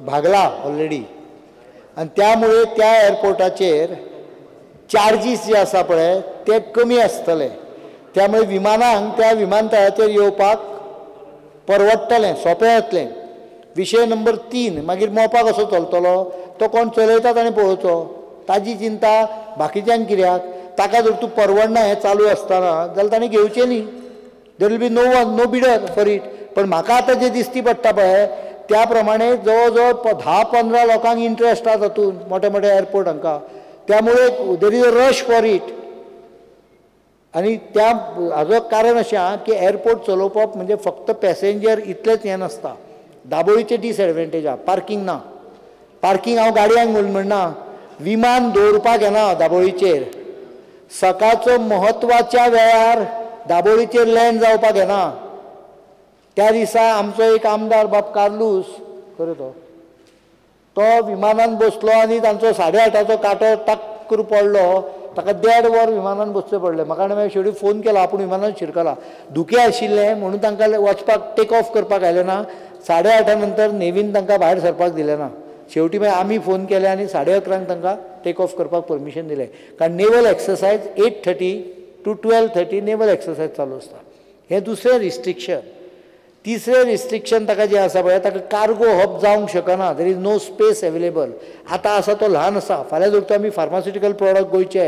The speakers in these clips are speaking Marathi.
भागला ऑलरेडी आणि त्यामुळे त्या एअरपोर्टाचेर चार्जीस जे आसा पळय ते कमी आसतले त्यामुळे विमानांक त्या विमानतळाचेर येवपाक परवडटलें सोंपें जातलें। विशय नंबर 3 मागीर मोपा कसो चलतलो तो कोण चलयता ताणें पळोवचो ताजी चिंता बाकीच्यांक कित्याक ताका जर तूं परवडना हें चालू आसतना जाल्यार ताणें घेवचें न्ही there will be no bidder for it. पण म्हाका आतां जें दिसती पडटा पळय त्या प्रमाणे जवळ जवळ 10-15 लोकांक इंट्रस्ट आसा तातूंत मोठ्या मोठ्या एअरपोर्ट हांकां त्यामुळे there is a rush for it. आनी त्या हाजो कारण अशें आहा की एअरपोर्ट चलोवप म्हणजे फक्त पॅसेंजर इतलेंच हें नासता दाबोळीचे डिसएडवांटेज आहा पार्किंग ना पार्किंग हांव गाडयांक म्हणना विमान दवरपाक येना दाबोळीचेर सकाळचो म्हत्वाच्या वेळार दाबोळीचेर लँड जावपाक येना। त्या दिसा आमचो एक आमदार बाब कार्लूस खरो तो विमानान बसलो आनी तांचो 8:30चो कांटो टक करून पडलो ताका 1.5 वर विमानान बसचें पडलें। म्हाका मागीर शेवटी फोन केलो आपूण विमानान शिरकला धुकें आशिल्लें म्हणून तांकां वचपाक टेक ऑफ करपाक आयलें ना 11:30 नंतर नेवीन तांकां भायर सरपाक दिलें ना शेवटी मागीर आमी फोन केले आनी 11:30 तांकां टेक ऑफ करपाक परमिशन दिलें कारण naval exercise 8:30 to 12:30 naval exercise चालू आसता। हें दुसरें रिस्ट्रिक्शन। तिसरें रिस्ट्रिक्शन ताका जें आसा पळय ताका कार्गो हब जावंक शकना there is no space available. आतां आसा तो ल्हान आसा फाल्यां जर तूं आमी फार्मास्युटिकल प्रॉडक्ट गोंयचे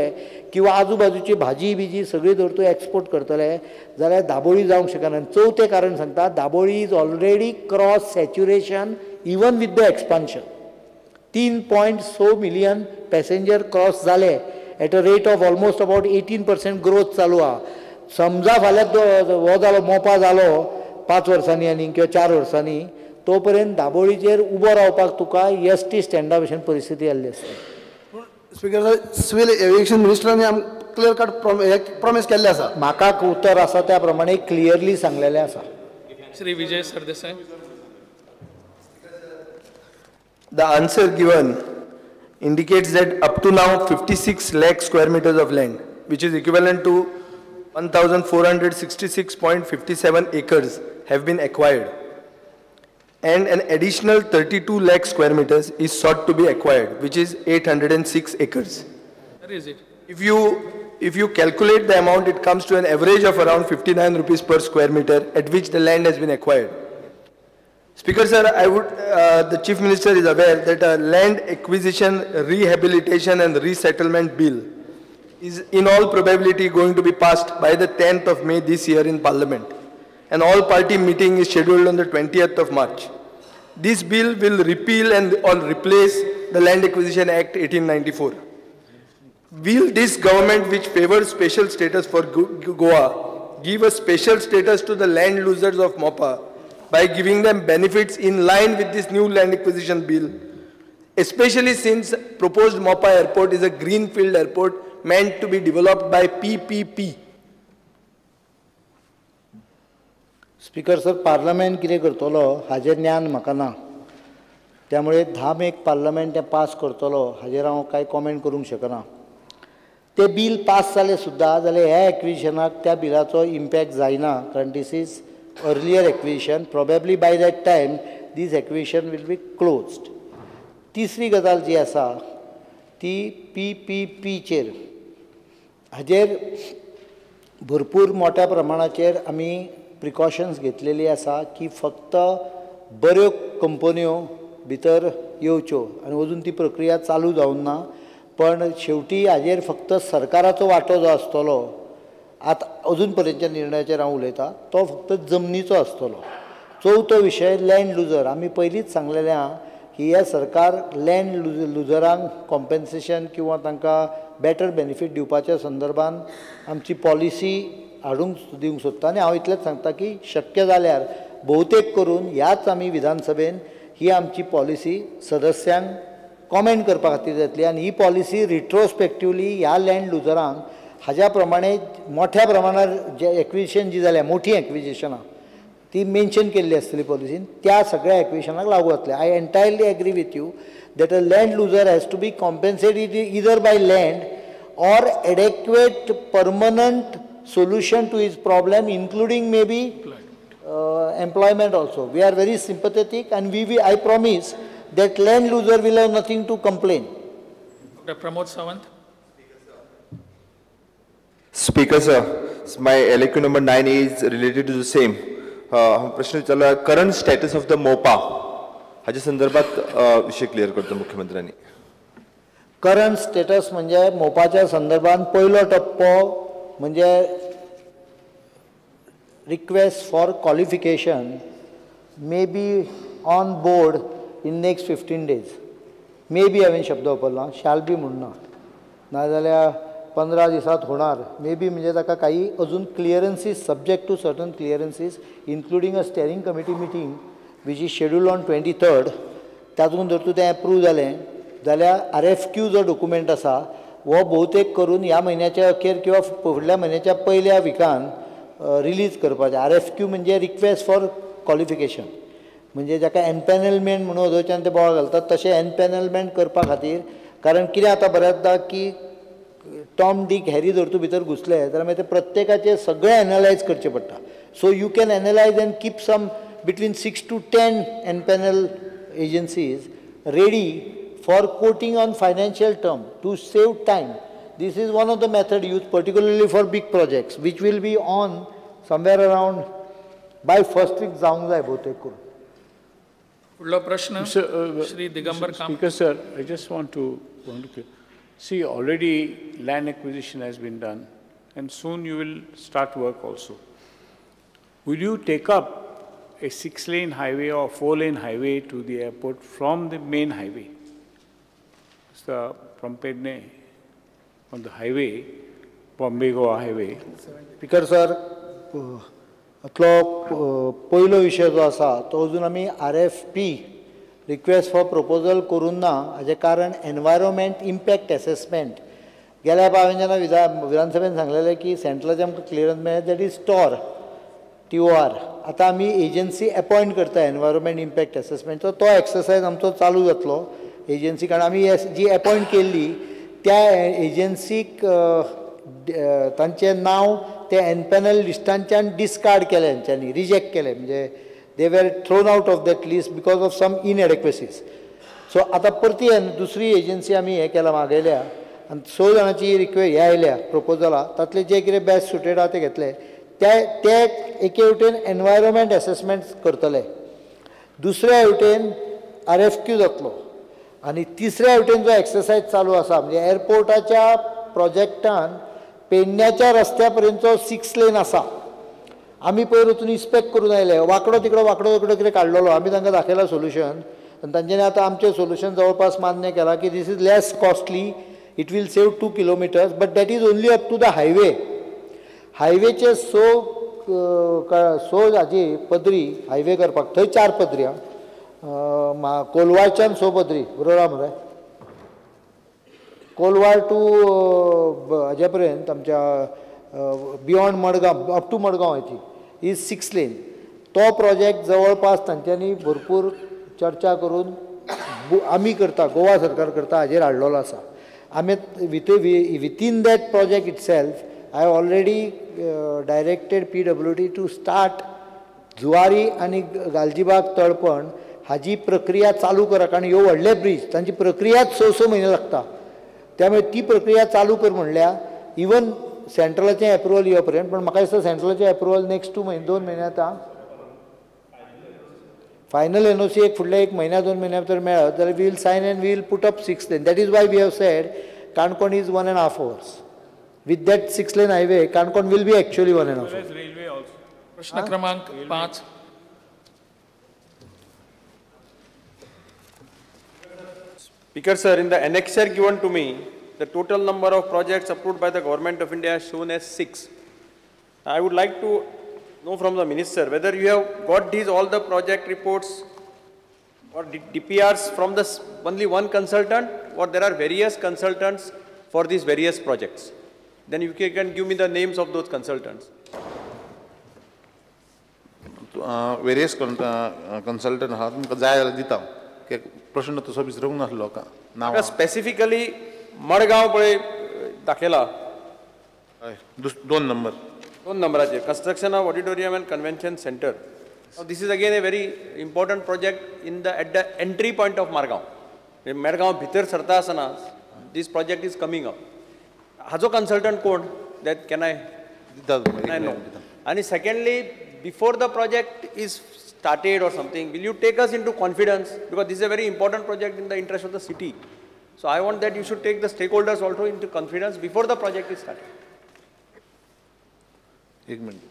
किंवा आजूबाजूची भाजी बिजी सगळी जर तूं एक्सपोर्ट करतले जाल्यार दाबोळी जावंक शकना। चवथें कारण सांगता Dabolim is already cross saturation even with the expansion 3.6 million passenger cross जाले at a rate of almost about 18% growth चालू आहा। समजा फाल्यां हो जालो मोपा जालो 5 वर्सांनी आनी किंवा 4 वर्सांनी तो पर्यंत दाबोळीचेर उबो रावपाक तुका एसटी स्टँडा भशेन परिस्थिती आसली आसता। स्पीकर सिव्हिल एविएशन मिनिस्टरांनी क्लियर कट प्रॉमिस केल्लें आसा म्हाका उत्तर आसा त्या प्रमाणे क्लियरली सांगलेलें आसा। Shri Vijay Sardesai The answer given indicates that up to now 56 lakh square meters of land, which is equivalent to 1,466.57 acres, have been acquired, and an additional 32 lakh square meters is sought to be acquired, which is 806 acres. Where is it? If you calculate the amount, it comes to an average of around 59 rupees per square meter at which the land has been acquired. Speaker sir, the Chief Minister is aware that a land acquisition, rehabilitation and resettlement bill is in all probability going to be passed by the 10th of May this year in Parliament. An all-party meeting is scheduled on the 20th of March. This bill will repeal or replace the Land Acquisition Act 1894. Will this government, which favors special status for Goa, give a special status to the land losers of Mopa by giving them benefits in line with this new land acquisition bill, especially since proposed Mopa airport is a greenfield airport meant to be developed by PPP? Speaker sir parliament कितें करतलो हाजें ज्ञान म्हाका ना त्यामुळे 10 मेक पार्लमेंट तें पास करतलो हाजेर हांव कांय कॉमेंट करूंक शकना। ते बिल पास जालें सुद्दां जाल्यार ह्या एक्विजिशनाक त्या बिलाचो इम्पॅक्ट जायना कारण this is earlier acquisition, probably by that time this acquisition will be closed. तिसरी गजाल जी आसा ती PPPचेर हाजेर भरपूर मोठ्या प्रमाणाचेर आमी प्रिकॉशन्स घेतलेली आसा की फक्त बऱ्यो कंपन्यो भितर येवच्यो आनी अजून ती प्रक्रिया चालू जावंक ना पण शेवटी हाजेर फक्त सरकाराचो वांटो जो आसतलो आतां अजून पर्यंतच्या निर्णयाचेर हांव उलयतां तो फक्त जमनीचो आसतलो। चवथो विशय लँड लुजर आमी पयलींच सांगलेलें आहा की हे सरकार लँड लुजरांक कॉम्पेन्सेशन किंवा तांकां बेटर बेनिफीट दिवपाच्या संदर्भान आमची पॉलिसी हाडूंक दिवंक सोदता आनी हांव इतलेंच सांगता की शक्य जाल्यार भोवतेक करून ह्याच आमी विधानसभेन ही आमची पॉलिसी सदस्यांक कॉमेंट करपा खातीर जातली आनी ही पॉलिसी रिट्रोस्पेक्टिवली ह्या लँड लुजरांक हाज्या प्रमाणे मोठ्या प्रमाणार जे एक्विजिशन जी जाल्या मोठी एक्विजिशनां ती मेन्शन केल्ली आसतली पॉलिसीन त्या सगळ्या एक्विजिशनाक लागू जातले। I entirely agree with you that a land loser has to be compensated either by land or adequate permanent solution to his problem, including maybe employment also. We are very sympathetic and I promise that land loser will have nothing to complain. Dr. Pramod Sawant. Speaker sir, my LAQ number 9 is related to the same. प्रश्न विचारला करंट स्टेटस ऑफ द मोपा हाच्या संदर्भात विषय क्लियर करतो मुख्यमंत्र्यांनी. करंट स्टेटस म्हणजे मोपाच्या संदर्भात पहिलो टप्पो म्हणजे request for qualification may be on board in next 15 days. May be हांवें शब्द वापरला, शाल बी म्हणना, नाजाल्यार 15 दिसात होणार. मे बी म्हणजे ताका काही अजून clearances subject to certain clearances including a steering committee meeting which is scheduled on 23rd. तातूंत जर तूं तें एप्रूव जालें जाल्यार RFQ जो डॉक्युमेंट आसा हो भोवतेक करून ह्या म्हयन्याच्या अखेर किंवा फुडल्या म्हयन्याच्या पयल्या विकान रिलीज करपाचें. RFQ म्हणजे रिक्वेस्ट फॉर क्वॉलिफिकेशन, म्हणजे जाका एनपॅनलमेंट म्हणून अदोच्यान ते बोवाळ घालतात तशें एनपॅनलमेंट करपा खातीर. कारण कितें आता बऱ्याचदा की टॉम डीक हॅरी जर तूं भितर घुसले जाल्यार मागीर ते प्रत्येकाचे सगळें एनालायज करचें पडटा. So you can analyse and keep some between 6 to 10 empanel agencies ready for quoting on financial term to save time. This is one of the method used particularly for big projects which will be on somewhere around by first week जावंक जाय भोवतेक करून. पुढला प्रश्न श्री दिगंबर काम. Speaker sir, I just want to see already land acquisition has been done and soon you will start work also. Will you take up a 6-lane highway or 4-lane highway to the airport from the main highway? From Pedne on the highway, Bombay-Goa highway. Speaker sir, atlo पयलो विशय जो आसा तो अजून आमी RFP रिक्वेस्ट फॉर प्रपोजल करून ना. हाजें कारण एनवायरमेंट इम्पॅक्ट एसेसमेंट. गेल्या हांवें जेन्ना विधानसभेन सांगलेलें की सेंट्रलाचे आमकां क्लियरन्स मेळ्ळें दॅट इज TOR. आतां आमी एजन्सी अपॉयंट करता एनवायरमेंट इम्पॅक्ट एसेसमेंटचो. तो एक्सरसायज आमचो चालू जातलो एजन्सी. कारण आमी जी अपॉयंट केल्ली त्या एजन्सीक तांचें नांव ते एनपॅनल लिस्टांच्यान डिस्कार्ड केलें, हेंच्यांनी रिजेक्ट केलें. म्हणजे they were thrown out of that list because of some inadequacies. So आतां परती दुसरी एजन्सी आमी हें केला मागयल्या आनी 6 जाणांची हे आयल्या प्रपोजलां. तातले जे कितें बेस्ट सुटेड आहा ते घेतले. ते एके वटेन एनवायरमेंट एसेसमेंट करतले, दुसऱ्या वटेन RFQ जातलो आनी तिसऱ्या वटेन जो एक्सरसायज चालू आसा म्हणजे एअरपोर्टाच्या प्रोजेक्टान पेडण्याच्या रस्त्या पर्यंतचो 6 लेन आसा. आमी पयर वचून इन्स्पेक्ट करून आयले, वांकडो तिकडो कितें काडलेलो. आमी तांकां दाखयलां सोल्युशन आनी तांच्यांनी आतां आमचें सोल्युशन जवळपास मान्य केलां की this is less costly, it will save 2 kilometers, but that is only up to the highway. हायवेचे 6 हाजी पदरी हायवे करपाक, थंय 4 पदरी कोलवाळच्यान 6 पदरी बरोबर आहा मरे. कोलवाळ टू हाजे पर्यंत आमच्या beyond Madgaon up to Madgaon हाची इज 6 lane. तो प्रोजेक्ट जवळपास तांच्यांनी भरपूर चर्चा करून आमी करता, गोवा सरकार करता, हाजेर हाडलेलो आसा. आमी within that project itself I have already directed PWD to start Zuari आणि गालजीबाग तळपण हाजी प्रक्रिया चालू करा. कारण ह्यो व्हडले ब्रिज तांची प्रक्रियाच 6 म्हयने लागता. त्यामुळे ती प्रक्रिया चालू कर म्हणल्या. इवन सेंट्रलाचें एप्रुवल येवं पर्यंत, पण म्हाका दिसता सेंट्रलाचें एप्रुवल नेक्स्ट 2 म्हयने आतां फायनल NOC एक फुडल्या 1 महिन्या 2 महिन्या भितर मेळत जाल्यार we will sign and we will put up 6 lane. That is why we have said Canacona is 1.5 hours. With that 6 lane highway, Kankon will be actually 1.5 hours. Railway also. प्रश्न क्रमांक 5. Speaker sir, in the annexure given to me, the total number of projects approved by the Government of India is shown as 6. I would like to know from the Minister whether you have got these all the project reports or DPRs from this only one consultant, or there are various consultants for these various projects. Then you can give me the names of those consultants. Various consultant आहात, तुमकां जाय जाल्यार दिता. प्रश्न तसो विचारूंक नासलो का नांव स्पेसिफिकली मडगांव पळय दाखयला. 2 number. 2 नंबराचेर construction of auditorium end convention centre Now, this is again a very important project at the entry point of Margaon. Margaon bhitar sarta asana, this project is coming up. Hajo consultant code that can I know. And secondly, before the project is started or something, will you take us into confidence? Because this is a very important project in the interest of the city. So I want that you should take the stakeholders also into confidence before the project is started. 1 minute.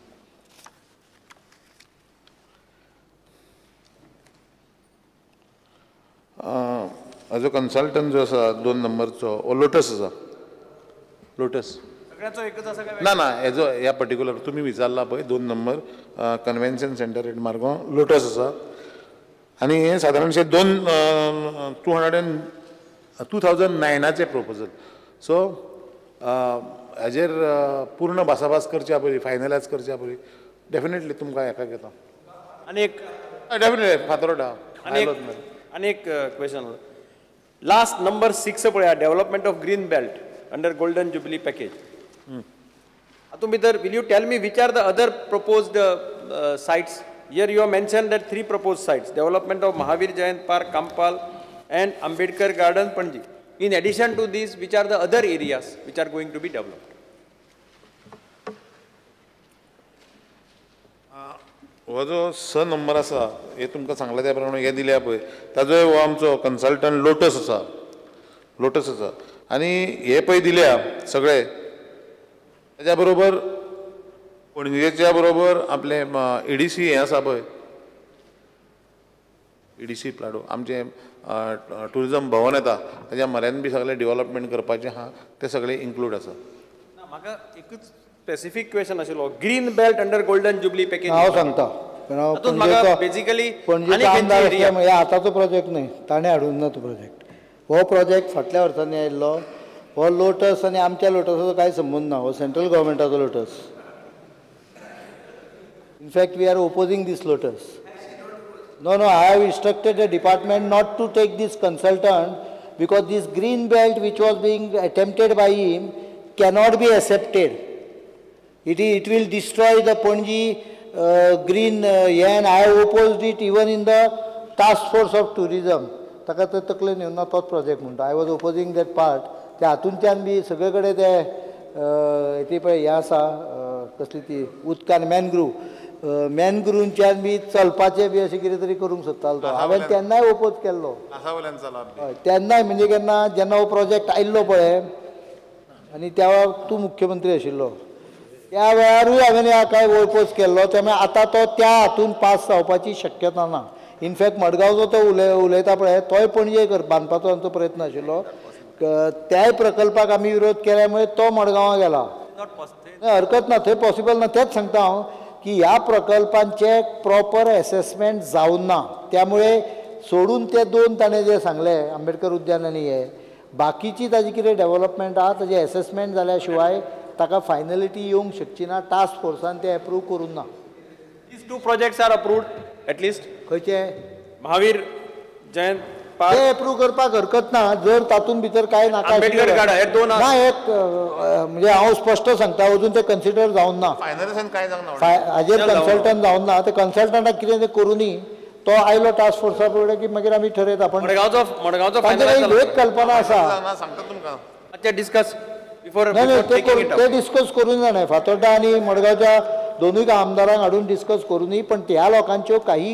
as a consultant जो आसा 2 नंबरचो हो लोटस आसा लोटस सगळ्यांचो एकच आसा काय ना ना हेजो ह्या पर्टिक्युलर तुमी विचारला पळय 2 number convention centre at Margao lotus आसा आनी हे सादारणशे 2009चे प्रपोजल सो हाजेर पूर्ण भासाभास करच्या पयलीं फायनलायज करच्या पयलीं डेफिनेटली तुमकां हेका घेता आनी एक डेफिनेटली फातोरडा आनी एक क्वेश्चन लास्ट नंबर 6 पळया development of green belt under golden jubilee package हातूंत भितर will you tell me which are the other proposed sites here you have mention that 3 proposed sites development of Mahavir Jayant park Campal and Ambedkar Garden, Panji. In addition to these, which are the other areas which are going to be developed? हो जो स नंबर आसा हे तुमकां सांगला त्या प्रमाणे हे दिल्या पळय ताजो हो आमचो कन्सल्टंट लोटस आसा आनी हे पळय दिल्या सगळे ताच्या बरोबर पणजेच्या बरोबर आपले EDC हे आसा पळय EDC प्लाडो आमचे टुरिजम भवन येता ताच्या म्हऱ्यान बी सगळें डेव्हलपमेंट करपाचें आहा तें सगळें इन्क्लूड आसा म्हाका एकच स्पेसिफीक क्वेश्चन आशिल्लो green belt under golden jubilee package हांव सांगता बेसिकली पणजेचो आमदार हे आतांचो प्रोजेक्ट न्हय ताणें हाडून ना तो प्रोजेक्ट हो प्रोजेक्ट फाटल्या वर्सांनी आयिल्लो हो लोटस आनी आमच्या लोटसाचो कांय संबंद ना हो सेंट्रल गव्हर्मेंटाचो lotus in fact we are opposing this lotus No, I have instructed the department not to take this consultant because this green belt which was being attempted by him cannot be accepted. It will destroy the Panji green and I have opposed it even in the task force of tourism. ताका तो तकले नेऊन ना तोच प्रोजेक्ट म्हणटा आय वॉज ओपोजींग दॅट पार्ट त्या हातूंतल्यान बी सगळे कडेन ते पळय हें आसा कसली ती उदकान मॅनग्रुवच्यान बी चलपाचें बी अशें कितें तरी करूंक सोदतालो तो हांवें तेन्नाय ओपोज केल्लो हय तेन्नाय म्हणजे केन्ना जेन्ना हो प्रोजेक्ट आयिल्लो पळय आनी त्या वेळार तूं मुख्यमंत्री आशिल्लो त्या वेळारूय हांवें कांय ओपोज केल्लो त्यामुळे आतां तो त्या हातून पास जावपाची शक्यता ना इनफॅक्ट मडगांवचो तो उलयता पळय तोय पणजे बांदपाचो आमचो प्रयत्न आशिल्लो त्याय प्रकल्पाक आमी विरोध केल्यामुळे तो मडगांवां गेला हरकत ना थंय पॉसिबल ना तेच सांगता हांव की ह्या प्रकल्पांचे प्रॉपर असेसमेंट जावन ना त्यामुळे सोडून ते 2 ताणें जे सांगले आंबेडकर उद्यान आनी हे बाकीची ताजी कितें डेव्हलपमेंट आहा ताजे असेसमेंट जाल्या शिवाय ताका फायनलिटी येवंक शकची ना टास्क फोर्सान ते अप्रूव करून ना These 2 projects are approved at least. खंयचे महावीर जयंत ते अप्रूव करपाक हरकत ना जर तातूंत भितर कांय नाका आंबेडकर गार्डन हे 2 ना एक म्हणजे हांव स्पश्ट सांगता अजून ते कन्सिडर जावन ना फायनलायझेशन कांय जावंक ना हाजेर कन्सल्टंट जावन ना ते कन्सल्टंटाक कितें तें करूनी तो आयलो टास्क फोर्सा फुडें की मागीर आमी ठरयता पण मडगांवचो फायनल एक कल्पना आसा सांगता तुमकां अच्छा डिस्कस बिफोर ते डिस्कस करून जाणें फातोर्डा आनी मडगांवच्या दोनूय आमदारांक हाडून डिस्कस करूनी पण त्या लोकांच्यो काही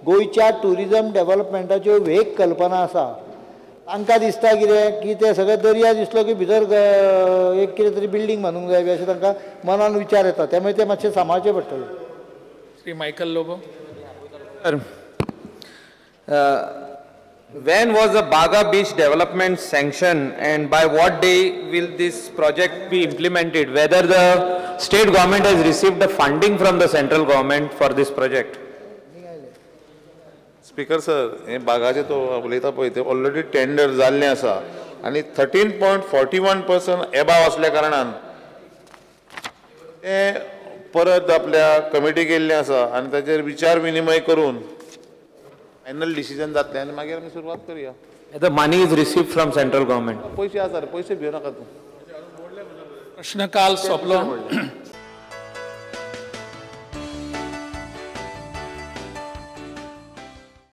गोंयच्या टुरिजम डेव्हलपमेंटाच्यो वेग कल्पना आसा तांकां दिसता कितें की ते सगळे दर्या दिसलो की भितर एक कितें तरी बिल्डींग बांदूंक जाय बी अशें तांकां मनान विचार येता त्यामुळे ते मातशें सांबाळचें पडटलें Shri Michael Lobo When was the Baga Beach development sanctioned and by what day will this project be implemented? Whether the state government has received the funding from the central government for this project? Speaker sir हे बागाचे तो उलयता पळय ते ऑलरेडी टेंडर जाल्लें आसा आनी 13.41% एबाव आसल्या कारणान ते परत आपल्या कमिटी केल्लें आसा आनी ताचेर विचार विनिमय करून फायनल डिसिजन जातलें आनी मागीर आमी सुरवात करुया The money is received from central government. पयशे आसा रे पयशे भिवं नाका तूं प्रश्नकाल सोंपलो